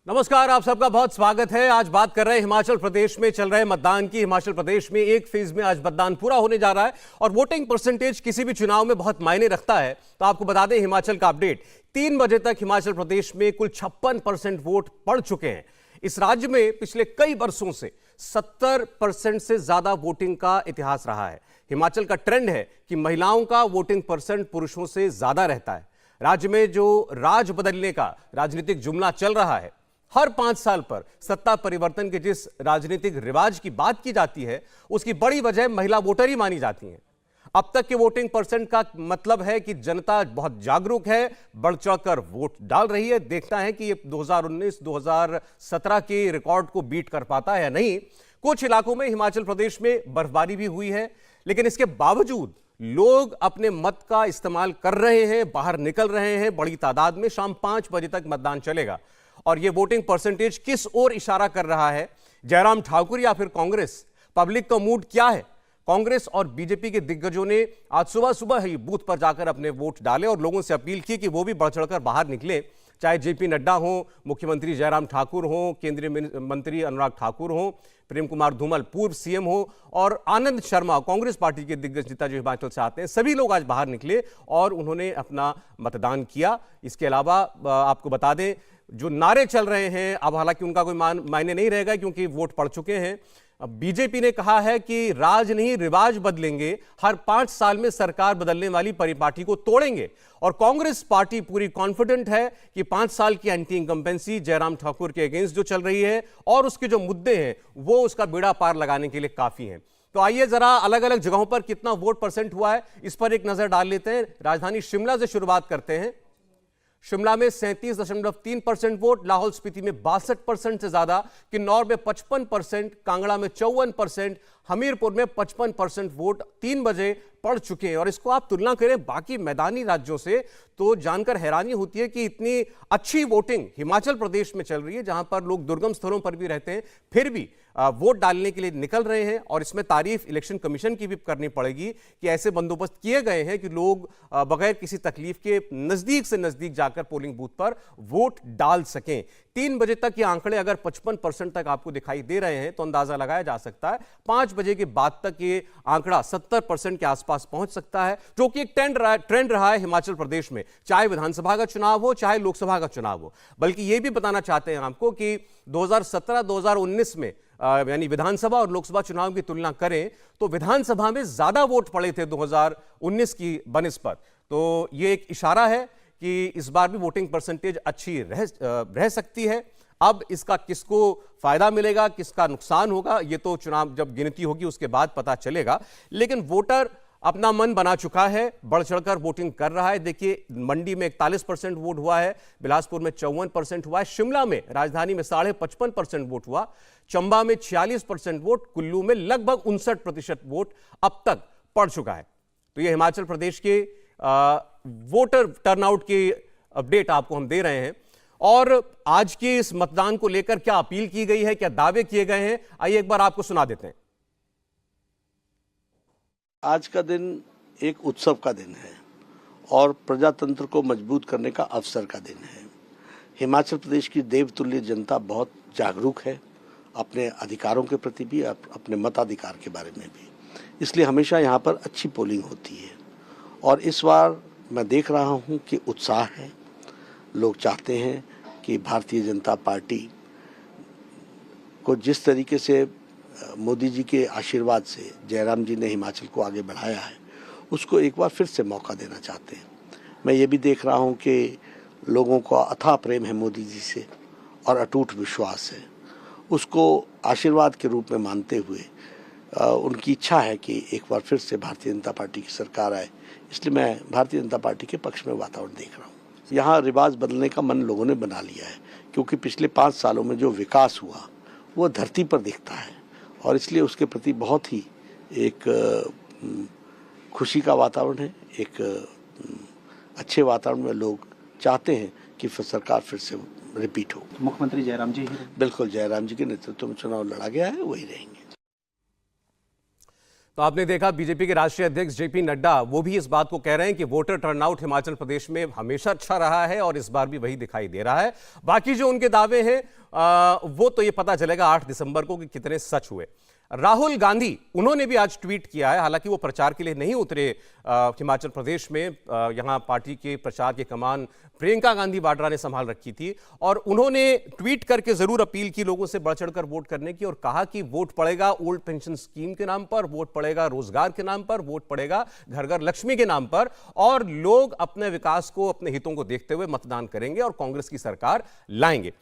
नमस्कार, आप सबका बहुत स्वागत है। आज बात कर रहे हैं हिमाचल प्रदेश में चल रहे मतदान की। हिमाचल प्रदेश में एक फेज में आज मतदान पूरा होने जा रहा है और वोटिंग परसेंटेज किसी भी चुनाव में बहुत मायने रखता है। तो आपको बता दें हिमाचल का अपडेट, 3 बजे तक हिमाचल प्रदेश में कुल 56% वोट पड़ चुके हैं। इस राज्य में पिछले कई वर्षों से 70% से ज्यादा वोटिंग का इतिहास रहा है। हिमाचल का ट्रेंड है कि महिलाओं का वोटिंग परसेंट पुरुषों से ज्यादा रहता है। राज्य में जो राज बदलने का राजनीतिक जुमला चल रहा है, हर 5 साल पर सत्ता परिवर्तन के जिस राजनीतिक रिवाज की बात की जाती है, उसकी बड़ी वजह महिला वोटर ही मानी जाती हैं। अब तक के वोटिंग परसेंट का मतलब है कि जनता बहुत जागरूक है, बढ़ चढ़कर वोट डाल रही है। देखना है कि ये 2019-2017 के रिकॉर्ड को बीट कर पाता है या नहीं। कुछ इलाकों में हिमाचल प्रदेश में बर्फबारी भी हुई है, लेकिन इसके बावजूद लोग अपने मत का इस्तेमाल कर रहे हैं, बाहर निकल रहे हैं बड़ी तादाद में। शाम 5 बजे तक मतदान चलेगा और यह वोटिंग परसेंटेज किस ओर इशारा कर रहा है? जयराम ठाकुर या फिर कांग्रेस? पब्लिक का मूड क्या है? कांग्रेस और बीजेपी के दिग्गजों ने आज सुबह सुबह ही बूथ पर जाकर अपने वोट डाले और लोगों से अपील की कि वो भी बढ़ चढ़कर बाहर निकले। चाहे जेपी नड्डा हो, मुख्यमंत्री जयराम ठाकुर हो, केंद्रीय मंत्री अनुराग ठाकुर हो, प्रेम कुमार धूमल पूर्व सीएम हो और आनंद शर्मा कांग्रेस पार्टी के दिग्गज नेता जो हिमाचल से आते हैं, सभी लोग आज बाहर निकले और उन्होंने अपना मतदान किया। इसके अलावा आपको बता दें, जो नारे चल रहे हैं अब हालांकि उनका कोई मायने नहीं रहेगा क्योंकि वोट पड़ चुके हैं। अब बीजेपी ने कहा है कि राज नहीं रिवाज बदलेंगे, हर 5 साल में सरकार बदलने वाली परिपाटी को तोड़ेंगे। और कांग्रेस पार्टी पूरी कॉन्फिडेंट है कि 5 साल की एंटी इनकम्बेंसी जयराम ठाकुर के अगेंस्ट जो चल रही है और उसके जो मुद्दे हैं वो उसका बेड़ा पार लगाने के लिए काफी हैं। तो आइए जरा अलग अलग जगहों पर कितना वोट परसेंट हुआ है इस पर एक नजर डाल लेते हैं। राजधानी शिमला से शुरुआत करते हैं। शिमला में 37.3% वोट, लाहौल स्पीति में 62% से ज्यादा, किन्नौर में 55%, कांगड़ा में 54%, हमीरपुर में 55% वोट 3 बजे पड़ चुके हैं। और इसको आप तुलना करें बाकी मैदानी राज्यों से तो जानकर हैरानी होती है कि इतनी अच्छी वोटिंग हिमाचल प्रदेश में चल रही है, जहां पर लोग दुर्गम स्थलों पर भी रहते हैं, फिर भी वोट डालने के लिए निकल रहे हैं। और इसमें तारीफ इलेक्शन कमीशन की भी करनी पड़ेगी कि ऐसे बंदोबस्त किए गए हैं कि लोग बगैर किसी तकलीफ के नजदीक से नजदीक जाकर पोलिंग बूथ पर वोट डाल सकें। 3 बजे तक ये आंकड़े अगर 55% तक आपको दिखाई दे रहे हैं तो अंदाजा लगाया जा सकता है 5 बजे के बाद तक ये आंकड़ा 70% के आसपास पहुंच सकता है, जो कि एक ट्रेंड रहा है हिमाचल प्रदेश में, चाहे विधानसभा का चुनाव हो चाहे लोकसभा का चुनाव हो। बल्कि ये भी बताना चाहते हैं आपको कि 2017-2019 में यानी विधानसभा और लोकसभा चुनाव की तुलना करें तो विधानसभा में ज्यादा वोट पड़े थे 2019 की बनिस्बत। तो ये एक इशारा है कि इस बार भी वोटिंग परसेंटेज अच्छी रह सकती है। अब इसका किसको फायदा मिलेगा, किसका नुकसान होगा, ये तो चुनाव जब गिनती होगी उसके बाद पता चलेगा। लेकिन वोटर अपना मन बना चुका है, बढ़ चढ़कर वोटिंग कर रहा है। देखिए, मंडी में 41% वोट हुआ है, बिलासपुर में 54% हुआ है, शिमला में राजधानी में 55.5% वोट हुआ, चंबा में 46% वोट, कुल्लू में लगभग 59% वोट अब तक पड़ चुका है। तो ये हिमाचल प्रदेश के वोटर टर्नआउट की अपडेट आपको हम दे रहे हैं। और आज के इस मतदान को लेकर क्या अपील की गई है, क्या दावे किए गए हैं, आइए एक बार आपको सुना देते हैं। आज का दिन एक उत्सव का दिन है और प्रजातंत्र को मजबूत करने का अवसर का दिन है। हिमाचल प्रदेश की देवतुल्य जनता बहुत जागरूक है, अपने अधिकारों के प्रति भी, अपने मताधिकार के बारे में भी। इसलिए हमेशा यहाँ पर अच्छी पोलिंग होती है और इस बार मैं देख रहा हूँ कि उत्साह है। लोग चाहते हैं कि भारतीय जनता पार्टी को जिस तरीके से मोदी जी के आशीर्वाद से जयराम जी ने हिमाचल को आगे बढ़ाया है, उसको एक बार फिर से मौका देना चाहते हैं। मैं ये भी देख रहा हूँ कि लोगों का अथाह प्रेम है मोदी जी से और अटूट विश्वास है। उसको आशीर्वाद के रूप में मानते हुए उनकी इच्छा है कि एक बार फिर से भारतीय जनता पार्टी की सरकार आए। इसलिए मैं भारतीय जनता पार्टी के पक्ष में वातावरण देख रहा हूँ। यहाँ रिवाज बदलने का मन लोगों ने बना लिया है, क्योंकि पिछले 5 सालों में जो विकास हुआ वो धरती पर दिखता है और इसलिए उसके प्रति बहुत ही एक खुशी का वातावरण है। एक अच्छे वातावरण में लोग चाहते हैं कि सरकार फिर से रिपीट हो। मुख्यमंत्री जयराम जी बिल्कुल, जयराम जी के नेतृत्व में चुनाव लड़ा गया है, वही रहेंगे। तो आपने देखा बीजेपी के राष्ट्रीय अध्यक्ष जेपी नड्डा वो भी इस बात को कह रहे हैं कि वोटर टर्नआउट हिमाचल प्रदेश में हमेशा अच्छा रहा है और इस बार भी वही दिखाई दे रहा है। बाकी जो उनके दावे हैं वो तो ये पता चलेगा 8 दिसंबर को कि कितने सच हुए। राहुल गांधी उन्होंने भी आज ट्वीट किया है, हालांकि वो प्रचार के लिए नहीं उतरे हिमाचल प्रदेश में। यहां पार्टी के प्रचार की कमान प्रियंका गांधी वाड्रा ने संभाल रखी थी और उन्होंने ट्वीट करके जरूर अपील की लोगों से बढ़ चढ़कर वोट करने की और कहा कि वोट पड़ेगा ओल्ड पेंशन स्कीम के नाम पर, वोट पड़ेगा रोजगार के नाम पर, वोट पड़ेगा घर घर लक्ष्मी के नाम पर और लोग अपने विकास को, अपने हितों को देखते हुए मतदान करेंगे और कांग्रेस की सरकार लाएंगे।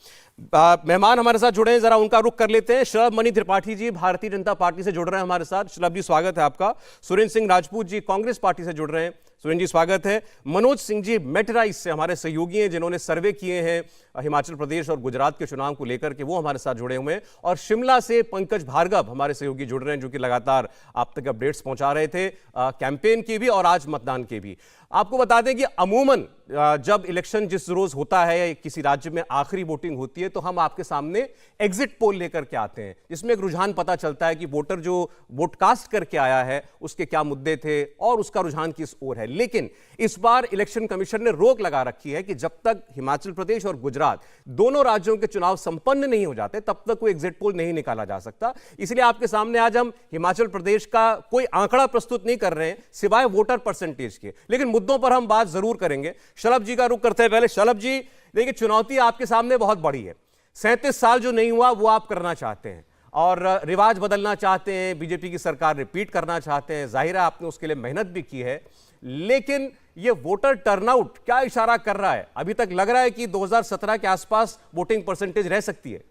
मेहमान हमारे साथ जुड़े हैं, जरा उनका रुख कर लेते हैं। शलभ मणि त्रिपाठी जी भारतीय जनता पार्टी से जुड़ रहे हैं हमारे साथ। शलभ जी स्वागत है आपका। सुरेंद्र सिंह राजपूत जी कांग्रेस पार्टी से जुड़ रहे हैं। सुरेंद्र जी स्वागत है। मनोज सिंह जी मेटराइज से हमारे सहयोगी हैं जिन्होंने सर्वे किए हैं हिमाचल प्रदेश और गुजरात के चुनाव को लेकर के, वो हमारे साथ जुड़े हुए हैं। और शिमला से पंकज भार्गव हमारे सहयोगी जुड़ रहे हैं जो कि लगातार आप तक अपडेट्स पहुंचा रहे थे कैंपेन की भी और आज मतदान के भी। आपको बता दें कि अमूमन जब इलेक्शन जिस रोज होता है, किसी राज्य में आखिरी वोटिंग होती है, तो हम आपके सामने एग्जिट पोल लेकर के आते हैं जिसमें एक रुझान पता चलता है कि वोटर जो वोट कास्ट करके आया है उसके क्या मुद्दे थे और उसका रुझान किस ओर है। लेकिन इस बार इलेक्शन कमीशन ने रोक लगा रखी है कि जब तक हिमाचल प्रदेश और गुजरात दोनों राज्यों के चुनाव संपन्न नहीं हो जाते तब तक कोई एग्जिट पोल नहीं निकाला जा सकता। इसलिए आपके सामने आज हम हिमाचल प्रदेश का कोई आंकड़ा प्रस्तुत नहीं कर रहे हैं सिवाय वोटर परसेंटेज के, लेकिन मुद्दों पर हम बात जरूर करेंगे। शलभ जी का रुख करते हैं पहले। शलभ जी देखिए, चुनौती आपके सामने बहुत बड़ी है। 37 साल जो नहीं हुआ वो आप करना चाहते हैं और रिवाज बदलना चाहते हैं, बीजेपी की सरकार रिपीट करना चाहते हैं। जाहिर है आपने उसके लिए मेहनत भी की है, लेकिन ये वोटर टर्नआउट क्या इशारा कर रहा है? अभी तक लग रहा है कि 2017 के आसपास वोटिंग परसेंटेज रह सकती है।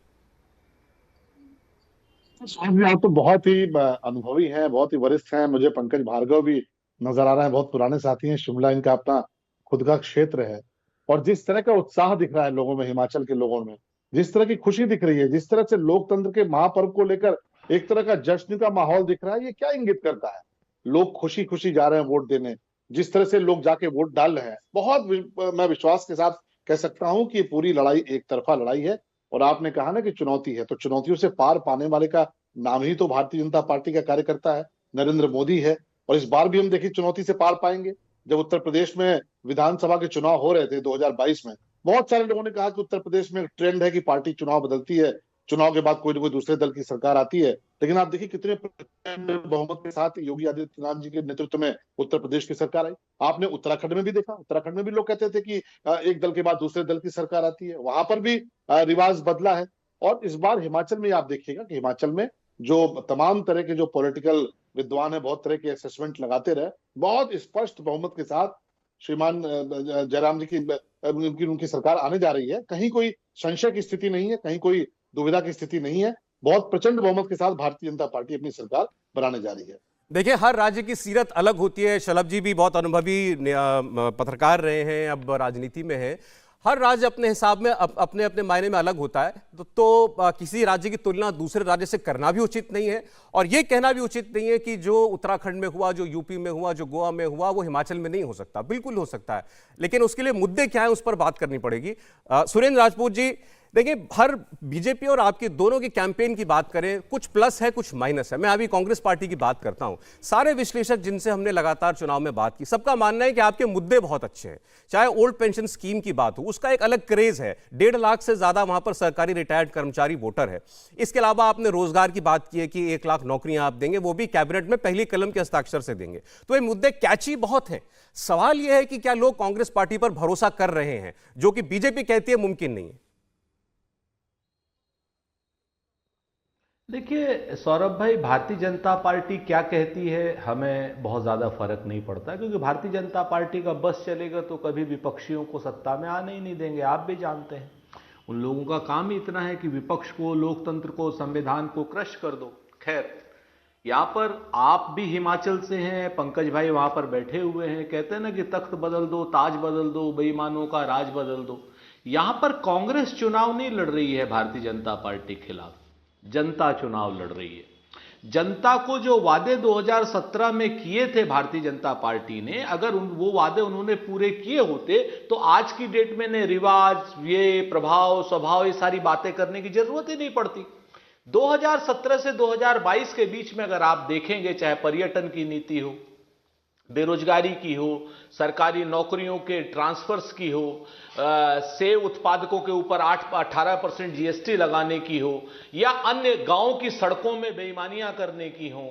आप तो बहुत ही अनुभवी हैं, बहुत ही वरिष्ठ हैं। मुझे पंकज भार्गव भी नजर आ रहे हैं, बहुत पुराने साथी हैं। शिमला इनका अपना खुद का क्षेत्र है और जिस तरह का उत्साह दिख रहा है लोगों में, हिमाचल के लोगों में जिस तरह की खुशी दिख रही है, जिस तरह से लोकतंत्र के महापर्व को लेकर एक तरह का जश्न का माहौल दिख रहा है, ये क्या इंगित करता है? लोग खुशी खुशी जा रहे हैं वोट देने, जिस तरह से लोग जाके वोट डाल रहे हैं, मैं विश्वास के साथ कह सकता हूं कि पूरी लड़ाई एक तरफा लड़ाई है। और आपने कहा ना कि चुनौती है, तो चुनौतियों से पार पाने वाले का नाम ही तो भारतीय जनता पार्टी का कार्यकर्ता है, नरेंद्र मोदी है। और इस बार भी हम देखिए चुनौती से पार पाएंगे। जब उत्तर प्रदेश में विधानसभा के चुनाव हो रहे थे 2022 में, बहुत सारे लोगों ने कहा कि उत्तर प्रदेश में एक ट्रेंड है कि पार्टी चुनाव बदलती है, चुनाव के बाद कोई ना कोई दूसरे दल की सरकार आती है। लेकिन आप देखिए कितने प्रचंड बहुमत के साथ योगी आदित्यनाथ जी के नेतृत्व में उत्तर प्रदेश की सरकार आई। आपने उत्तराखंड में भी देखा, उत्तराखंड में भी लोग कहते थे कि एक दल के बाद दूसरे दल की सरकार आती है, वहां पर भी रिवाज बदला है। और इस बार हिमाचल में आप देखिएगा कि हिमाचल में जो तमाम तरह के जो पॉलिटिकल विद्वान है बहुत तरह के असेसमेंट लगाते रहे, बहुत स्पष्ट बहुमत के साथ श्रीमान जयराम जी की उनकी सरकार आने जा रही है। कहीं कोई संशय की स्थिति नहीं है, कहीं कोई दुविधा की स्थिति नहीं है। बहुत प्रचंड बहुमत के साथ भारतीय जनता पार्टी अपनी सरकार बनाने जा रही है। देखिए, हर राज्य की सीरत अलग होती है। शलभ जी भी बहुत अनुभवी पत्रकार रहे हैं, अब राजनीति में है। हर राज्य अपने हिसाब में अपने अपने मायने में अलग होता है, तो किसी राज्य की तुलना दूसरे राज्य से करना भी उचित नहीं है और यह कहना भी उचित नहीं है कि जो उत्तराखंड में हुआ, जो यूपी में हुआ, जो गोवा में हुआ, वो हिमाचल में नहीं हो सकता। बिल्कुल हो सकता है, लेकिन उसके लिए मुद्दे क्या है उस पर बात करनी पड़ेगी। सुरेंद्र राजपूत जी देखिए, हर बीजेपी और आपके दोनों की कैंपेन की बात करें, कुछ प्लस है कुछ माइनस है। मैं अभी कांग्रेस पार्टी की बात करता हूं। सारे विश्लेषक जिनसे हमने लगातार चुनाव में बात की, सबका मानना है कि आपके मुद्दे बहुत अच्छे हैं। चाहे ओल्ड पेंशन स्कीम की बात हो, उसका एक अलग क्रेज है। 1.5 लाख से ज्यादा वहां पर सरकारी रिटायर्ड कर्मचारी वोटर है। इसके अलावा आपने रोजगार की बात की है कि 1 लाख नौकरियां आप देंगे, वो भी कैबिनेट में पहली कलम के हस्ताक्षर से देंगे। तो ये मुद्दे कैची बहुत हैं। सवाल यह है कि क्या लोग कांग्रेस पार्टी पर भरोसा कर रहे हैं, जो कि बीजेपी कहती है मुमकिन नहीं है। देखिए सौरभ भाई, भारतीय जनता पार्टी क्या कहती है हमें बहुत ज़्यादा फर्क नहीं पड़ता, क्योंकि भारतीय जनता पार्टी का बस चलेगा तो कभी विपक्षियों को सत्ता में आने ही नहीं देंगे। आप भी जानते हैं उन लोगों का काम ही इतना है कि विपक्ष को, लोकतंत्र को, संविधान को क्रश कर दो। खैर, यहाँ पर आप भी हिमाचल से हैं, पंकज भाई वहाँ पर बैठे हुए हैं, कहते हैं ना कि तख्त बदल दो, ताज बदल दो, बेईमानों का राज बदल दो। यहाँ पर कांग्रेस चुनाव नहीं लड़ रही है भारतीय जनता पार्टी के खिलाफ, जनता चुनाव लड़ रही है। जनता को जो वादे 2017 में किए थे भारतीय जनता पार्टी ने, अगर वो वादे उन्होंने पूरे किए होते तो आज की डेट में ने रिवाज, ये प्रभाव, स्वभाव, ये सारी बातें करने की जरूरत ही नहीं पड़ती। 2017 से 2022 के बीच में अगर आप देखेंगे, चाहे पर्यटन की नीति हो, बेरोजगारी की हो, सरकारी नौकरियों के ट्रांसफर्स की हो, सेब उत्पादकों के ऊपर 18% जीएसटी लगाने की हो, या अन्य गांवों की सड़कों में बेईमानियां करने की हो,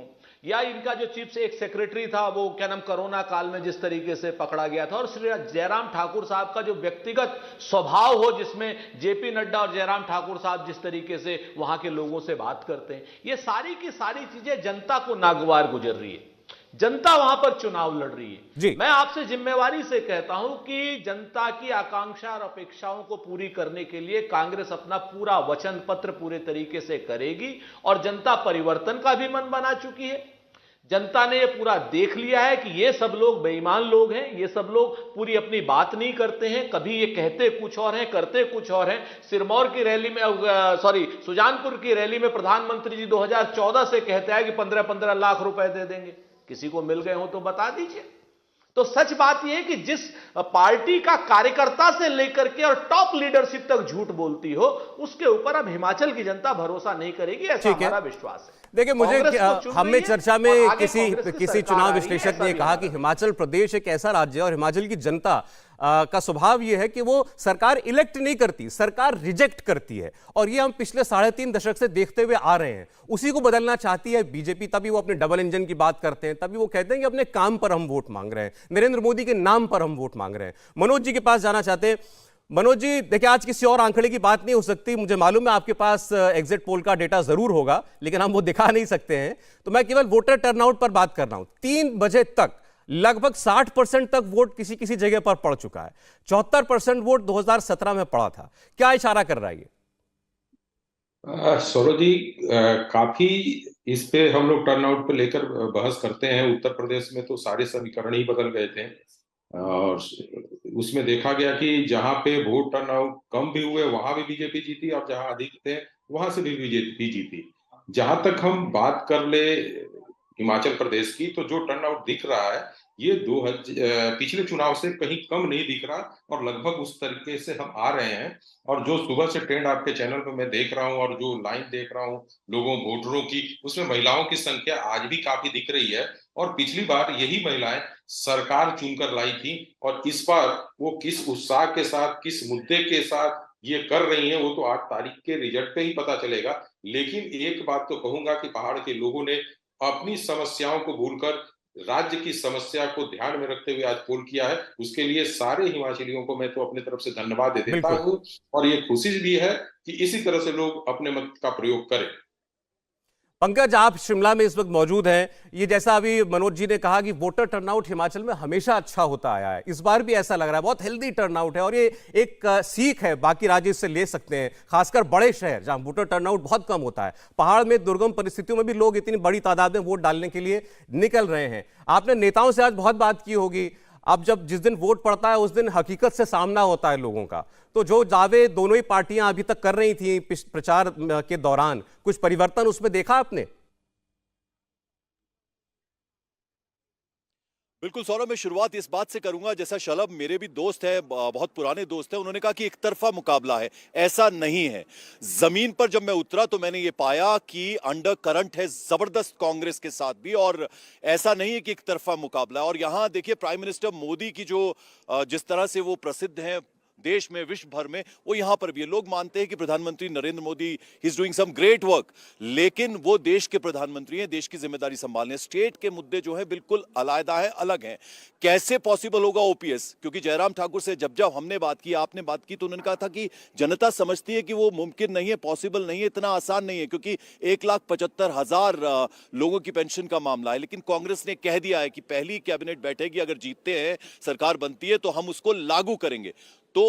या इनका जो चीफ से एक सेक्रेटरी था वो क्या नाम कोरोना काल में जिस तरीके से पकड़ा गया था, और श्री जयराम ठाकुर साहब का जो व्यक्तिगत स्वभाव हो, जिसमें जेपी नड्डा और जयराम ठाकुर साहब जिस तरीके से वहां के लोगों से बात करते हैं, ये सारी की सारी चीजें जनता को नागवार गुजर रही है। जनता वहां पर चुनाव लड़ रही है। मैं आपसे जिम्मेवारी से कहता हूं कि जनता की आकांक्षा और अपेक्षाओं को पूरी करने के लिए कांग्रेस अपना पूरा वचन पत्र पूरे तरीके से करेगी, और जनता परिवर्तन का भी मन बना चुकी है। जनता ने यह पूरा देख लिया है कि ये सब लोग बेईमान लोग हैं, ये सब लोग पूरी अपनी बात नहीं करते हैं, कभी ये कहते कुछ और हैं, करते कुछ और हैं। सिरमौर की रैली में सुजानपुर की रैली में प्रधानमंत्री जी 2014 से कहते हैं कि 15-15 लाख रुपए दे देंगे, किसी को मिल गए हो तो बता दीजिए। तो सच बात यह है कि जिस पार्टी का कार्यकर्ता से लेकर के और टॉप लीडरशिप तक झूठ बोलती हो, उसके ऊपर अब हिमाचल की जनता भरोसा नहीं करेगी, ऐसा हमारा विश्वास है। देखिए, मुझे हमें चर्चा में किसी चुनाव विश्लेषक ने कहा कि हिमाचल प्रदेश एक ऐसा राज्य है और हिमाचल की जनता का स्वभाव यह है कि वो सरकार इलेक्ट नहीं करती, सरकार रिजेक्ट करती है, और ये हम पिछले 3.5 दशक से देखते हुए आ रहे हैं। उसी को बदलना चाहती है बीजेपी। तभी वो अपने डबल इंजन की बात करते हैं, तभी वो कहते हैं कि अपने काम पर हम वोट मांग रहे हैं, नरेंद्र मोदी के नाम पर हम वोट मांग रहे हैं। मनोज जी के पास जाना चाहते हैं। मनोज जी, देखिए, आज किसी और आंकड़े की बात नहीं हो सकती, मुझे मालूम है आपके पास एग्जिट पोल का डेटा जरूर होगा, लेकिन हम वो दिखा नहीं सकते हैं, तो मैं केवल वोटर टर्नआउट पर बात कर रहा हूं। 3 बजे तक लगभग 60% तक वोट किसी किसी जगह पर पड़ चुका है। 74% वोट 2017 में पड़ा था। क्या इशारा कर रहा है ये? सौरभ जी, काफी इस पे हम लोग टर्नआउट पे लेकर बहस करते हैं। उत्तर प्रदेश में तो सारे समीकरण ही बदल गए थे, और उसमें देखा गया कि जहां पे वोट टर्नआउट कम भी हुए वहां भी बीजेपी जीती, और जहां अधिक थे वहां से भी बीजेपी जीती। जहां तक हम बात कर ले हिमाचल प्रदेश की, तो जो टर्नआउट दिख रहा है ये पिछले चुनाव से कहीं कम नहीं दिख रहा, और लगभग उस तरीके से हम आ रहे हैं। और जो सुबह से ट्रेंड आपके चैनल पे मैं देख रहा हूँ और जो लाइन देख रहा हूँ लोगों वोटरों की, उसमें महिलाओं की संख्या आज भी काफी दिख रही है। और पिछली बार यही महिलाएं सरकार चुनकर लाई थी, और इस बार वो किस उत्साह के साथ, किस मुद्दे के साथ ये कर रही हैं, वो तो 8 तारीख के रिजल्ट पे ही पता चलेगा। लेकिन एक बात तो कहूंगा कि पहाड़ के लोगों ने अपनी समस्याओं को भूलकर राज्य की समस्या को ध्यान में रखते हुए आज पोल किया है। उसके लिए सारे हिमाचलियों को मैं तो अपनी तरफ से धन्यवाद देता हूं, और ये खुशी भी है कि इसी तरह से लोग अपने मत का प्रयोग करें। पंकज, आप शिमला में इस वक्त मौजूद हैं। ये जैसा अभी मनोज जी ने कहा कि वोटर टर्नआउट हिमाचल में हमेशा अच्छा होता आया है, इस बार भी ऐसा लग रहा है, बहुत हेल्दी टर्नआउट है, और ये एक सीख है, बाकी राज्य इससे ले सकते हैं, खासकर बड़े शहर जहां वोटर टर्नआउट बहुत कम होता है। पहाड़ में दुर्गम परिस्थितियों में भी लोग इतनी बड़ी तादाद में वोट डालने के लिए निकल रहे हैं। आपने नेताओं से आज बहुत बात की होगी। अब जब जिस दिन वोट पड़ता है उस दिन हकीकत से सामना होता है लोगों का, तो जो दावे दोनों ही पार्टियां अभी तक कर रही थी प्रचार के दौरान, कुछ परिवर्तन उसमें देखा आपने? बिल्कुल सौरभ, मैं शुरुआत इस बात से करूंगा, जैसा शलभ मेरे भी दोस्त है, बहुत पुराने दोस्त है, उन्होंने कहा कि एक तरफा मुकाबला है। ऐसा नहीं है। जमीन पर जब मैं उतरा तो मैंने ये पाया कि अंडर करंट है जबरदस्त कांग्रेस के साथ भी, और ऐसा नहीं है कि एक तरफा मुकाबला है। और यहां देखिए, प्राइम मिनिस्टर मोदी की जो जिस तरह से वो प्रसिद्ध हैं देश में, विश्व भर में, वो यहां पर भी है। लोग मानते हैं कि प्रधानमंत्री Narendra Modi he is doing some great work, लेकिन वो देश के प्रधानमंत्री हैं, देश की जिम्मेदारी संभालने। स्टेट के मुद्दे जो है बिल्कुल अलग है, अलग हैं। कैसे पॉसिबल होगा ओपीएस? क्योंकि जयराम ठाकुर से जब हमने बात की, आपने बात की, तो उन्होंने कहा था कि जनता समझती है कि वो मुमकिन नहीं है, पॉसिबल नहीं है, इतना आसान नहीं है, क्योंकि 1,75,000 लोगों की पेंशन का मामला है। लेकिन कांग्रेस ने कह दिया है कि पहली कैबिनेट बैठेगी, अगर जीतते हैं, सरकार बनती है, तो हम उसको लागू करेंगे। तो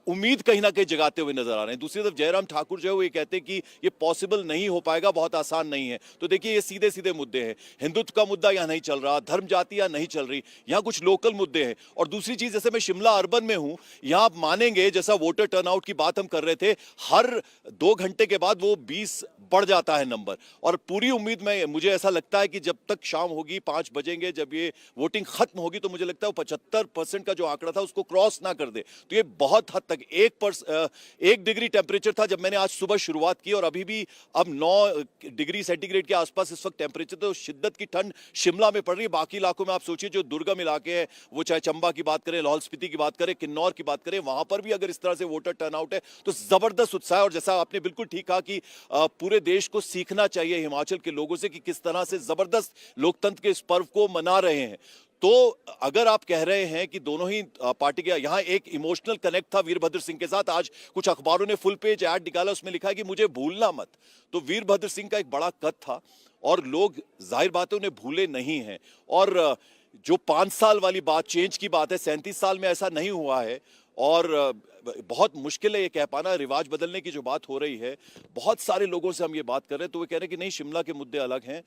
उम्मीद कहीं ना कहीं जगाते हुए नजर आ रहे हैं। दूसरी तरफ जयराम ठाकुर जो है वो ये कहते हैं कि ये पॉसिबल नहीं हो पाएगा, बहुत आसान नहीं है। तो देखिए, ये सीधे सीधे मुद्दे हैं। हिंदुत्व का मुद्दा यहाँ नहीं चल रहा, धर्म जाति यहाँ नहीं चल रही, यहाँ कुछ लोकल मुद्दे हैं। और दूसरी चीज, जैसे मैं शिमला अर्बन में हूं, यहाँ आप मानेंगे, जैसा वोटर टर्नआउट की बात हम कर रहे थे, हर 2 घंटे के बाद वो 20 बढ़ जाता है नंबर। और पूरी उम्मीद में मुझे ऐसा लगता है कि जब तक शाम होगी, 5 बजेंगे, जब ये वोटिंग खत्म होगी, तो मुझे लगता है वो 75% का जो आंकड़ा था उसको क्रॉस ना कर दे। तो ये बहुत हद तक 1 डिग्री टेम्परेचर था जब मैंने आज सुबह शुरुआत की, और अभी भी अब 9 डिग्री सेंटीग्रेड के आसपास इस वक्त टेम्परेचर। तो शिद्दत की ठंड शिमला में पड़ रही है। बाकी इलाकों में आप सोचिए जो दुर्गम इलाके हैं, वो चाहे चंबा की बात करें, लाहौल स्पीति की बात करें, किन्नौर की बात करें, वहां पर भी अगर इस तरह से वोटर टर्नआउट है तो जबरदस्त उत्साह है। और जैसा आपने बिल्कुल ठीक कहा कि पूरे देश को सीखना चाहिए हिमाचल के लोगों से कि किस तरह से जबरदस्त लोकतंत्र के इस पर्व को मना रहे हैं। तो अगर आप कह रहे हैं कि दोनों ही पार्टी के यहां एक इमोशनल कनेक्ट था वीरभद्र सिंह के साथ, आज कुछ अखबारों ने फुल पेज ऐड निकाला, उसमें लिखा है कि मुझे भूलना मत। तो वीरभद्र सिंह का एक बड़ा कद था और लोग जाहिर बात है उन्हें भूले नहीं हैं। और जो 5 साल वाली बात, चेंज की बात है, 37 साल में ऐसा नहीं हुआ है। और बहुत मुश्किल है ये कह पाना, रिवाज बदलने की जो बात हो रही है, बहुत सारे लोगों से हम ये बात कर रहे हैं तो वो कह रहे हैं कि नहीं, शिमला के मुद्दे अलग हैं,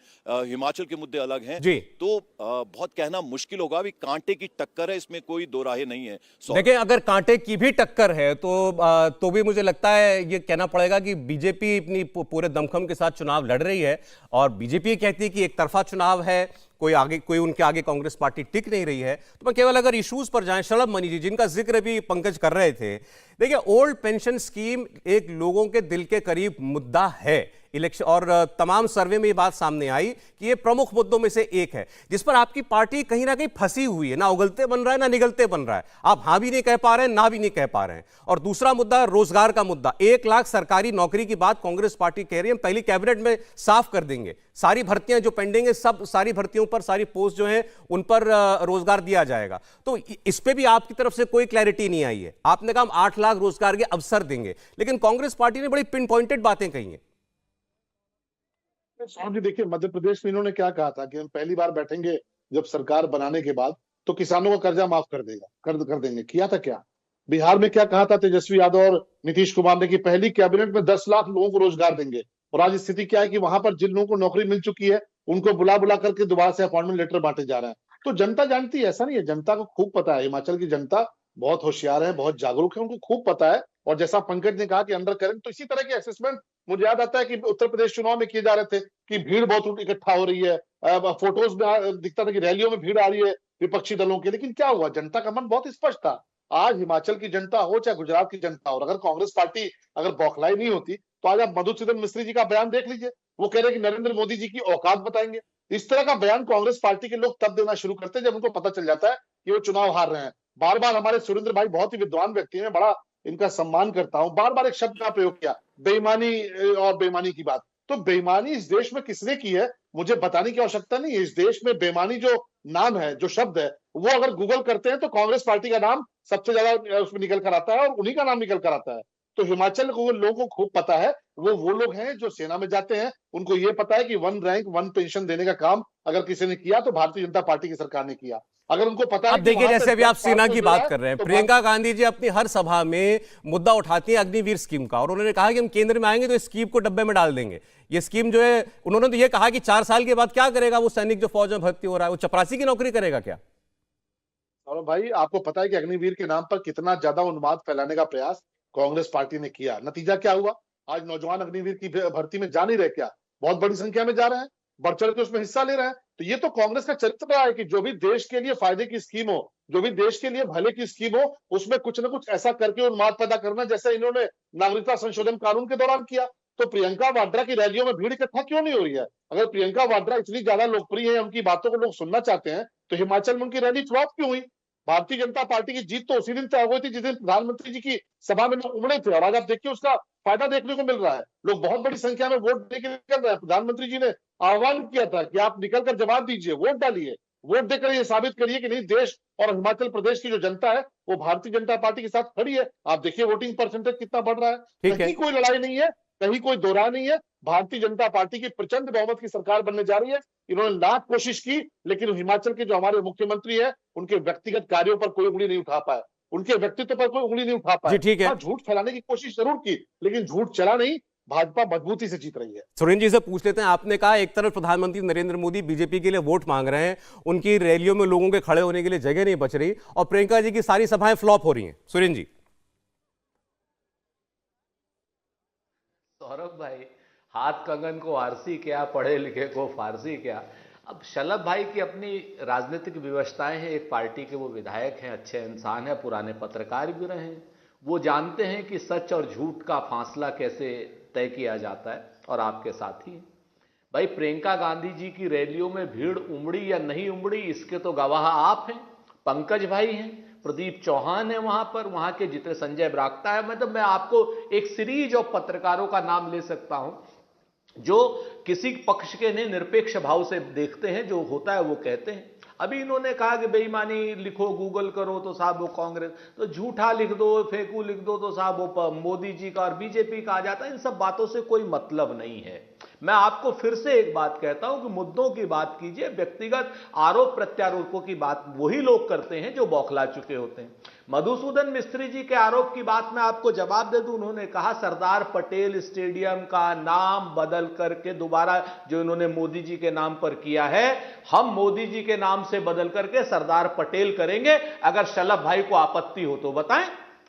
हिमाचल के मुद्दे अलग हैं जी। तो बहुत कहना मुश्किल होगा। अभी कांटे की टक्कर है, इसमें कोई दो राहे नहीं है। देखिए, अगर कांटे की भी टक्कर है तो भी मुझे लगता है ये कहना पड़ेगा कि बीजेपी अपनी पूरे दमखम के साथ चुनाव लड़ रही है, और बीजेपी कहती है कि एक तरफा चुनाव है, कोई उनके आगे कांग्रेस पार्टी टिक नहीं रही है। तो मैं केवल अगर इश्यूज पर जाएं, शलभ मनी जी जिनका जिक्र भी पंकज कर रहे थे, देखिए ओल्ड पेंशन स्कीम एक लोगों के दिल के करीब मुद्दा है इलेक्शन, और तमाम सर्वे में ये बात सामने आई कि ये प्रमुख मुद्दों में से एक है जिस पर आपकी पार्टी कहीं ना कहीं फंसी हुई है, ना उगलते बन रहा है ना निगलते बन रहा है। आप हाँ भी नहीं कह पा रहे हैं, ना भी नहीं कह पा रहे हैं। और दूसरा मुद्दा रोजगार का मुद्दा, 1 लाख सरकारी नौकरी की बात कांग्रेस पार्टी कह रही है, हम पहली कैबिनेट में साफ कर देंगे, सारी भर्तियां जो पेंडिंग है, सब सारी भर्तियों पर, सारी पोस्ट जो है उन पर रोजगार दिया जाएगा। तो इस पे भी आपकी तरफ से कोई क्लैरिटी नहीं आई है। आपने कहा हम 8 लाख रोजगार के अवसर देंगे, लेकिन कांग्रेस पार्टी ने बड़ी पिन पॉइंटेड बातें कही हैं। साहब जी देखिए, मध्य प्रदेश में इन्होंने क्या कहा था कि हम पहली बार बैठेंगे जब सरकार बनाने के बाद तो किसानों का कर्जा माफ कर देंगे। किया था क्या? बिहार में क्या कहा था तेजस्वी यादव और नीतीश कुमार ने कि पहली कैबिनेट में 10 लाख लोगों को रोजगार देंगे। और आज स्थिति क्या है कि वहां पर जिन लोगों को नौकरी मिल चुकी है उनको बुला बुला करके दोबारा से अपॉइंटमेंट लेटर बांटे जा रहे हैं। तो जनता जानती है, ऐसा नहीं है, जनता को खूब पता है। हिमाचल की जनता बहुत होशियार है, बहुत जागरूक है, उनको खूब पता है। और जैसा पंकज ने कहा कि अंडर करंट, तो इसी तरह के असेसमेंट मुझे याद आता है कि उत्तर प्रदेश चुनाव में किए जा रहे थे कि भीड़ बहुत इकट्ठा हो रही है, फोटोज में दिखता था कि रैलियों में भीड़ आ रही है विपक्षी दलों की। लेकिन क्या हुआ? जनता का मन बहुत स्पष्ट था। आज हिमाचल की जनता हो चाहे गुजरात की जनता हो, अगर कांग्रेस पार्टी अगर बौखलाई नहीं होती तो आज आप मधुसूदन मिस्त्री जी का बयान देख लीजिए, वो कह रहे हैं कि नरेंद्र मोदी जी की औकात बताएंगे। इस तरह का बयान कांग्रेस पार्टी के लोग तब देना शुरू करते हैं जब उनको पता चल जाता है कि वो चुनाव हार रहे हैं। बार बार हमारे सुरेंद्र भाई बहुत ही विद्वान व्यक्ति हैं, बड़ा इनका सम्मान करता हूं, बार बार एक शब्द का प्रयोग किया, बेईमानी और बेईमानी की बात। तो बेईमानी इस देश में किसने की है मुझे बताने की आवश्यकता नहीं है। इस देश में बेईमानी जो नाम है, जो शब्द है, वो अगर गूगल करते हैं तो कांग्रेस पार्टी का नाम सबसे ज्यादा उसमें निकल कर आता है और उन्हीं का नाम निकल कर आता है। तो हिमाचल को लोगों को खूब पता है, वो लोग हैं जो सेना में जाते हैं, उनको ये पता है कि 1 रैंक 1 पेंशन देने का काम अगर किसी ने किया तो भारतीय जनता पार्टी की सरकार ने किया। अगर उनको पता है अब देखिए, जैसे अभी आप सेना की बात कर रहे हैं, तो प्रियंका गांधी जी अपनी हर सभा में मुद्दा उठाती हैं अग्निवीर स्कीम का, और उन्होंने कहा कि हम केंद्र में आएंगे तो इस स्कीम को डब्बे में डाल देंगे। ये स्कीम जो है, उन्होंने तो ये कहा कि 4 साल के बाद क्या करेगा वो सैनिक जो फौज में भर्ती हो रहा है, वो चपरासी की नौकरी करेगा क्या? और भाई आपको पता है कि अग्निवीर के नाम पर कितना ज्यादा उन्माद फैलाने का प्रयास कांग्रेस पार्टी ने किया। नतीजा क्या हुआ? आज नौजवान अग्निवीर की भर्ती में जा नहीं रहे क्या? बहुत बड़ी संख्या में जा रहे हैं, बढ़ चढ़ के उसमें हिस्सा ले रहे हैं। तो ये तो कांग्रेस का चरित्र रहा है कि जो भी देश के लिए फायदे की स्कीम हो, जो भी देश के लिए भले की स्कीम हो, उसमें कुछ ना कुछ ऐसा करके उन्माद पैदा करना, जैसे इन्होंने नागरिकता संशोधन कानून के दौरान किया। तो प्रियंका वाड्रा की रैलियों में भीड़ इकट्ठा क्यों नहीं हो रही है? अगर प्रियंका वाड्रा इतनी ज्यादा लोकप्रिय है, उनकी बातों को लोग सुनना चाहते हैं, तो हिमाचल में उनकी रैली फ्लॉप क्यों हुई? भारतीय जनता पार्टी की जीत तो उसी दिन तय हो गई थी जिस दिन प्रधानमंत्री जी की सभा में लोग उमड़े थे, और आज आप देखिए उसका फायदा देखने को मिल रहा है। लोग बहुत बड़ी संख्या में वोट देकर निकल रहे हैं। प्रधानमंत्री जी ने आह्वान किया था कि आप निकलकर जवाब दीजिए, वोट डालिए, वोट देकर ये साबित करिए कि नहीं, देश और हिमाचल प्रदेश की जो जनता है वो भारतीय जनता पार्टी के साथ खड़ी है। आप देखिए वोटिंग परसेंटेज कितना बढ़ रहा है। ठीक है। कहीं कोई लड़ाई नहीं है, कहीं कोई दो राय नहीं है। भारतीय जनता पार्टी की प्रचंड बहुमत की सरकार बनने जा रही है। इन्होंने लाख कोशिश की, लेकिन हिमाचल के जो हमारे मुख्यमंत्री है, उनके व्यक्तिगत कार्यों पर कोई उंगली नहीं उठा पाए, उनके व्यक्तित्व पर कोई उंगली नहीं उठा पाए। जी ठीक है। हाँ, झूठ फैलाने की कोशिश जरूर की, लेकिन झूठ चला नहीं। भाजपा मजबूती से जीत रही है। सुरेंद्र जी से पूछ लेते हैं, आपने कहा एक तरफ प्रधानमंत्री नरेंद्र मोदी बीजेपी के लिए वोट मांग रहे हैं, उनकी रैलियों में लोगों के खड़े होने के लिए जगह नहीं बच रही, और प्रियंका जी की सारी सभाएं फ्लॉप हो रही हैं। सुरेंद्र जी। सौरभ भाई, हाथ कंगन को आरसी क्या, पढ़े लिखे को फारसी क्या। अब शलभ भाई की अपनी राजनीतिक व्यवस्थाएं हैं, एक पार्टी के वो विधायक हैं, अच्छे इंसान हैं, पुराने पत्रकार भी रहे हैं, वो जानते हैं कि सच और झूठ का फासला कैसे तय किया जाता है, और आपके साथी हैं। भाई, प्रियंका गांधी जी की रैलियों में भीड़ उमड़ी या नहीं उमड़ी, इसके तो गवाह आप हैं, पंकज भाई हैं, प्रदीप चौहान है वहां पर, वहां के जितने संजय बरागटा है, मतलब मैं आपको एक सीरीज ऑफ पत्रकारों का नाम ले सकता हूं जो किसी पक्ष के नहीं निरपेक्ष भाव से देखते हैं, जो होता है वो कहते हैं। अभी इन्होंने कहा कि बेईमानी लिखो, गूगल करो तो साहब वो कांग्रेस, तो झूठा लिख दो, फेकू लिख दो तो साहब वो मोदी जी का और बीजेपी का आ जाता है। इन सब बातों से कोई मतलब नहीं है। मैं आपको फिर से एक बात कहता हूं कि मुद्दों की बात कीजिए, व्यक्तिगत आरोप प्रत्यारोपों की बात वही लोग करते हैं जो बौखला चुके होते हैं। मधुसूदन मिस्त्री जी के आरोप की बात मैं आपको जवाब दे दूं। उन्होंने कहा सरदार पटेल स्टेडियम का नाम बदल करके दोबारा जो इन्होंने मोदी जी के नाम पर किया है, हम मोदी जी के नाम से बदल करके सरदार पटेल करेंगे। अगर शलभ भाई को आपत्ति हो तो बताएं,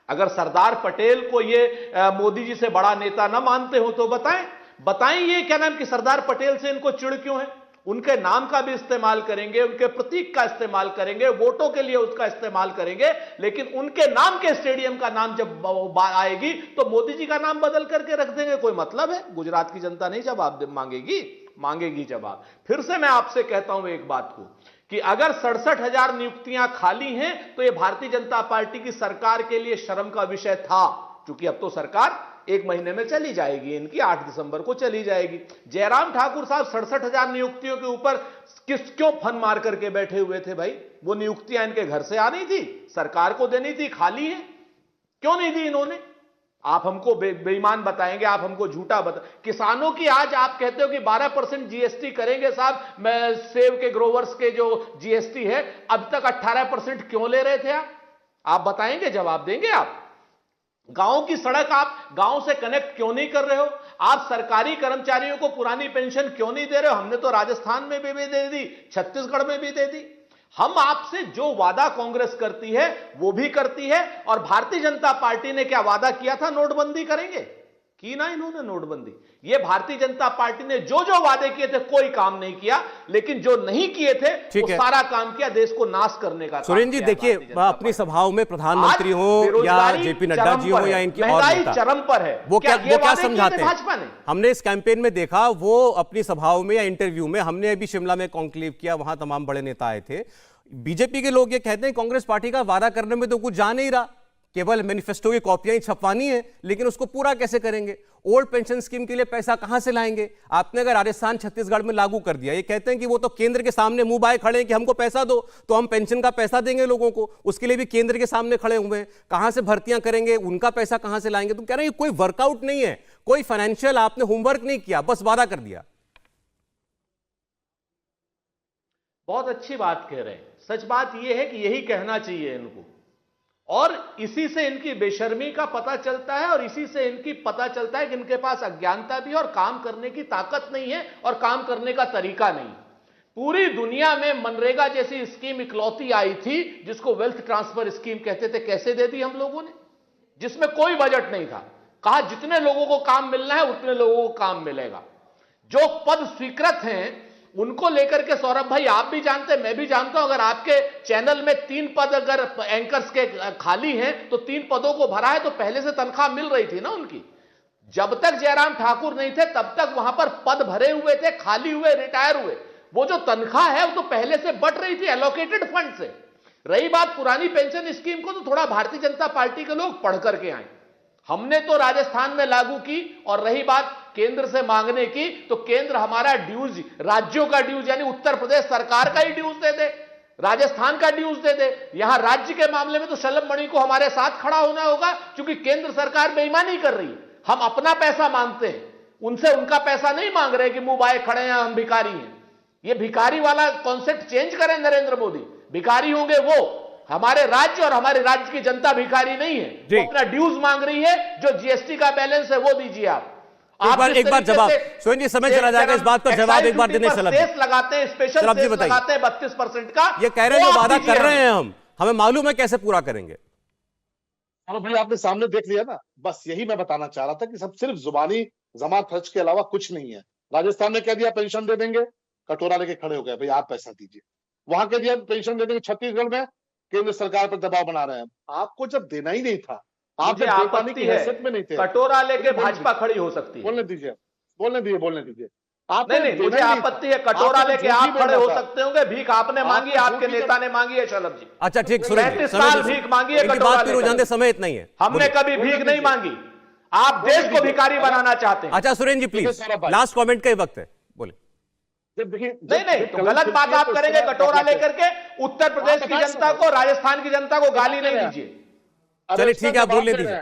अगर सरदार पटेल को ये मोदी जी से बड़ा नेता ना मानते हो तो बताएं ये क्या नाम कि सरदार पटेल से इनको चिढ़ क्यों है। उनके नाम का भी इस्तेमाल करेंगे, उनके प्रतीक का इस्तेमाल करेंगे, वोटों के लिए उसका इस्तेमाल करेंगे, लेकिन उनके नाम के स्टेडियम का नाम जब आएगी तो मोदी जी का नाम बदल करके रख देंगे। कोई मतलब है? गुजरात की जनता नहीं जवाब मांगेगी जवाब। फिर से मैं आपसे कहता हूं एक बात को कि अगर 67,000 नियुक्तियां खाली हैं तो यह भारतीय जनता पार्टी की सरकार के लिए शर्म का विषय था, क्योंकि अब तो सरकार 1 महीने में चली जाएगी, इनकी 8 दिसंबर को चली जाएगी। जयराम ठाकुर साहब 67,000 नियुक्तियों के ऊपर क्यों फन मार करके बैठे हुए थे भाई? वो नियुक्तियां इनके घर से आनी थी, सरकार को देनी थी, खाली है, क्यों नहीं दी इन्होंने? आप हमको बेईमान बताएंगे, आप हमको झूठा किसानों की आज आप कहते हो कि 12% जीएसटी करेंगे साहब, मैं सेब के ग्रोवर्स के जो जीएसटी है अब तक 18% क्यों ले रहे थे आप बताएंगे, जवाब देंगे आप? गांव की सड़क आप गांव से कनेक्ट क्यों नहीं कर रहे हो? आप सरकारी कर्मचारियों को पुरानी पेंशन क्यों नहीं दे रहे हो? हमने तो राजस्थान में भी दे दी, छत्तीसगढ़ में भी दे दी। हम आपसे जो वादा कांग्रेस करती है वो भी करती है, और भारतीय जनता पार्टी ने क्या वादा किया था? नोटबंदी करेंगे, की ना इन्होंने नोटबंदी। ये भारतीय जनता पार्टी ने जो जो वादे किए थे कोई काम नहीं किया, लेकिन जो नहीं किए थे वो सारा काम किया, देश को नाश करने का। सुरेंद्र जी देखिए, अपनी सभाओं में प्रधानमंत्री हो या जेपी नड्डा जी हो या इनकी और नेता, चरम पर है, वो क्या समझाते हैं? भाजपा ने, हमने इस कैंपेन में देखा, वो अपनी सभाओं में या इंटरव्यू में, हमने अभी शिमला में कॉन्क्लेव किया, वहां तमाम बड़े नेता आए थे। बीजेपी के लोग ये कहते हैं कांग्रेस पार्टी का वादा करने में तो कुछ जा नहीं रहा, केवल मैनिफेस्टो की कॉपियां ही छपवानी है, लेकिन उसको पूरा कैसे करेंगे? ओल्ड पेंशन स्कीम के लिए पैसा कहां से लाएंगे? आपने अगर राजस्थान छत्तीसगढ़ में लागू कर दिया, ये कहते हैं कि वो तो केंद्र के सामने मुंह बाए खड़े हैं कि हमको पैसा दो, तो हम पेंशन का पैसा देंगे लोगों को, उसके लिए भी केंद्र के सामने खड़े हुए हैं। कहां से भर्तियां करेंगे, उनका पैसा कहां से लाएंगे? तो कह रहे हैं कोई वर्कआउट नहीं है, कोई फाइनेंशियल आपने होमवर्क नहीं किया, बस वादा कर दिया। बहुत अच्छी बात कह रहे हैं। सच बात यह है कि यही कहना चाहिए इनको, और इसी से इनकी बेशर्मी का पता चलता है, और इसी से इनकी पता चलता है कि इनके पास अज्ञानता भी है और काम करने की ताकत नहीं है और काम करने का तरीका नहीं। पूरी दुनिया में मनरेगा जैसी स्कीम इकलौती आई थी जिसको वेल्थ ट्रांसफर स्कीम कहते थे, कैसे दे दी हम लोगों ने? जिसमें कोई बजट नहीं था, कहा जितने लोगों को काम मिलना है उतने लोगों को काम मिलेगा। जो पद स्वीकृत हैं उनको लेकर के सौरभ भाई आप भी जानते हैं, मैं भी जानता हूं, अगर आपके चैनल में 3 पद अगर एंकर्स के खाली हैं तो 3 पदों को भरा है, तो पहले से तनख्वाह मिल रही थी ना उनकी। जब तक जयराम ठाकुर नहीं थे तब तक वहां पर पद भरे हुए थे, खाली हुए, रिटायर हुए, वो जो तनख्वाह है वो तो पहले से बट रही थी एलोकेटेड फंड से। रही बात पुरानी पेंशन स्कीम को, तो थोड़ा भारतीय जनता पार्टी के लोग पढ़ करके आए। हमने तो राजस्थान में लागू की, और रही बात केंद्र से मांगने की, तो केंद्र हमारा ड्यूज, राज्यों का ड्यूज यानी उत्तर प्रदेश सरकार का ही ड्यूज दे दे, राजस्थान का ड्यूज दे दे। यहां राज्य के मामले में तो शलभ मणि को हमारे साथ खड़ा होना होगा, क्योंकि केंद्र सरकार बेईमानी कर रही है। हम अपना पैसा मांगते हैं, उनसे उनका पैसा नहीं मांग रहे कि मुंह बाए खड़े हैं, हम भिखारी हैं। ये भिखारी वाला कॉन्सेप्ट चेंज करें नरेंद्र मोदी। भिखारी होंगे वो, हमारे राज्य और हमारे राज्य की जनता भिखारी नहीं है, वो अपना ड्यूज मांग रही है। जो जीएसटी का बैलेंस है वो दीजिए आप। एक बार जवाब, सोरेन जी समय चला जाएगा, इस बात पर जवाब एक बार देने चला लगाते हैं, स्पेशल सेस लगाते हैं 32% का। ये कह रहे हैं जो वादा कर रहे हैं हम, हमें मालूम है कैसे पूरा करेंगे। चलो भाई, आपने सामने देख लिया ना, बस यही मैं बताना चाह रहा था कि सब सिर्फ जुबानी जमा खर्च के अलावा कुछ नहीं है। राजस्थान में कह दिया पेंशन दे देंगे, कटोरा लेके खड़े हो गए, भाई आप पैसा दीजिए। वहां कह दिया पेंशन दे देंगे, छत्तीसगढ़ में केंद्र सरकार पर दबाव बना रहे हैं। आपको जब देना ही नहीं था आप मुझे जब देवपानी आपत्ति की है, हैसियत में नहीं थे। कटोरा लेके भाजपा खड़ी हो सकती है। बोलने दीजिए, बोलने दीजिए। नहीं नहीं, मुझे आपत्ति है, कटोरा लेके आप खड़े हो सकते होंगे, भीख आपने मांगी, आपके नेता ने मांगी है शलभ जी। अच्छा ठीक, सुरेंद्र 35 साल भीख मांगी है इनकी कटोरा बात भी लेकर। रुझाने समय इतना ही है। हमने कभी भीख नहीं मांगी। आप देश को भिखारी बनाना चाहते हैं। अच्छा सुरेंद्र जी प्लीज, लास्ट कमेंट का ही वक्त है, बोले। नहीं, तो गलत बात आप करेंगे कटोरा लेकर के। उत्तर प्रदेश की जनता को, राजस्थान की जनता को गाली नहीं दीजिए। चलिए ठीक है, आप बोलने दीजिए।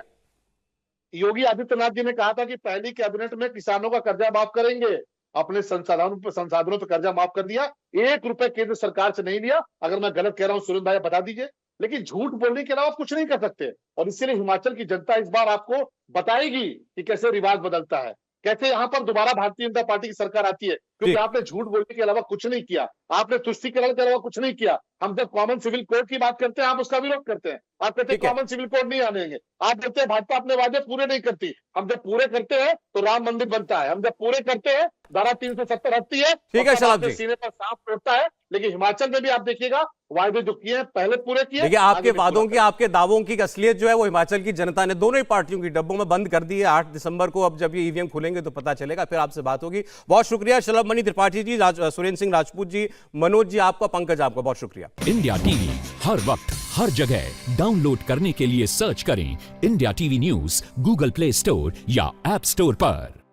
योगी आदित्यनाथ जी ने कहा था कि पहली कैबिनेट में किसानों का कर्जा माफ करेंगे, अपने संसाधनों पर कर्जा माफ कर दिया, 1 रुपए केंद्र सरकार से नहीं लिया। अगर मैं गलत कह रहा हूं सुरेंद्र भाई बता दीजिए, लेकिन झूठ बोलने के अलावा कुछ नहीं कर सकते। और इसीलिए हिमाचल की जनता इस बार आपको बताएगी कि कैसे रिवाज बदलता है, कैसे यहाँ पर दोबारा भारतीय जनता पार्टी की सरकार आती है, क्योंकि आपने झूठ बोलने के अलावा कुछ नहीं किया, आपने तुष्टीकरण के अलावा कुछ नहीं किया। हम जब कॉमन सिविल कोड की बात करते हैं आप उसका विरोध करते हैं, आप कहते हैं कॉमन सिविल कोड नहीं आने देंगे। आप कहते हैं भाजपा अपने वादे पूरे नहीं करती। हम जब पूरे करते हैं तो राम मंदिर बनता है, हम जब पूरे करते हैं धारा 370 हटती है, ठीक है शलभ जी, सीने पर सांप उठता है। लेकिन हिमाचल में भी आप देखिएगा वायदे जो किए हैं पहले पूरे किए। देखिए आपके वादों की, आपके दावों की असलियत जो है वो हिमाचल की जनता ने दोनों ही पार्टियों की डब्बों में बंद कर दी है। 8 दिसंबर को अब जब ये ईवीएम खुलेंगे तो पता चलेगा, फिर आपसे बात होगी। बहुत शुक्रिया शलभ मणि त्रिपाठी जी, सुरेंद्र सिंह राजपूत जी, मनोज जी आपका, पंकज आपका, बहुत शुक्रिया। इंडिया टीवी हर वक्त हर जगह डाउनलोड करने के लिए सर्च करें India TV news Google play store या ऐप स्टोर पर।